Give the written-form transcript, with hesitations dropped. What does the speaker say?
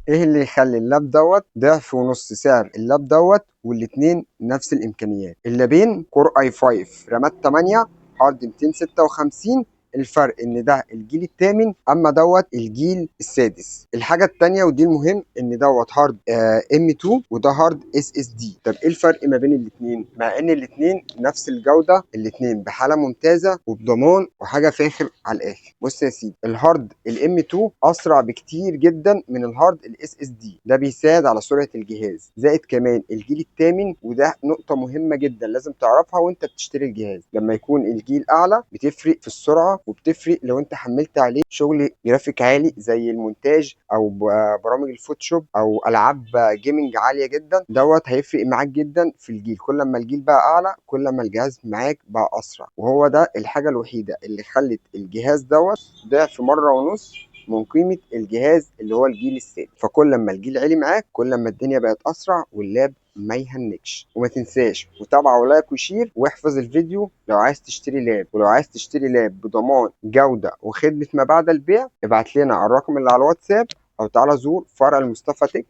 ايه اللي يخلي اللاب دوت ضعف ونص سعر اللاب دوت والاتنين نفس الامكانيات؟ اللابين كور اي 5 رامات 8 هارد 256. الفرق ان ده الجيل الثامن اما دوت الجيل السادس. الحاجه الثانيه ودي المهم ان دوت هارد ام 2 وده هارد اس اس دي. طب ايه الفرق ما بين الاثنين مع ان الاثنين نفس الجوده، الاثنين بحاله ممتازه وبضمان وحاجه فاخر على الاخر؟ بص يا سيدي، الهارد الام 2 اسرع بكتير جدا من الهارد الاس اس دي، ده بيساعد على سرعه الجهاز. زائد كمان الجيل الثامن وده نقطه مهمه جدا لازم تعرفها وانت بتشتري الجهاز، لما يكون الجيل اعلى بتفرق في السرعه وبتفرق لو انت حملت عليه شغل جرافيك عالي زي المونتاج او برامج الفوتوشوب او العاب جيمنج عاليه جدا، دوت هيفرق معاك جدا في الجيل. كل ما الجيل بقى اعلى كل ما الجهاز معاك بقى اسرع، وهو ده الحاجه الوحيده اللي خلت الجهاز دوت ضعف مره ونص من قيمه الجهاز اللي هو الجيل السادس. فكل ما الجيل عالي معاك كل ما الدنيا بقت اسرع واللاب ما يهنكش. وما تنساش متابعة ولايك وشير واحفظ الفيديو. لو عايز تشتري لاب، ولو عايز تشتري لاب بضمان جودة وخدمة ما بعد البيع، ابعت لنا على الرقم اللي على الواتساب او تعالى زور فرع المصطفى تك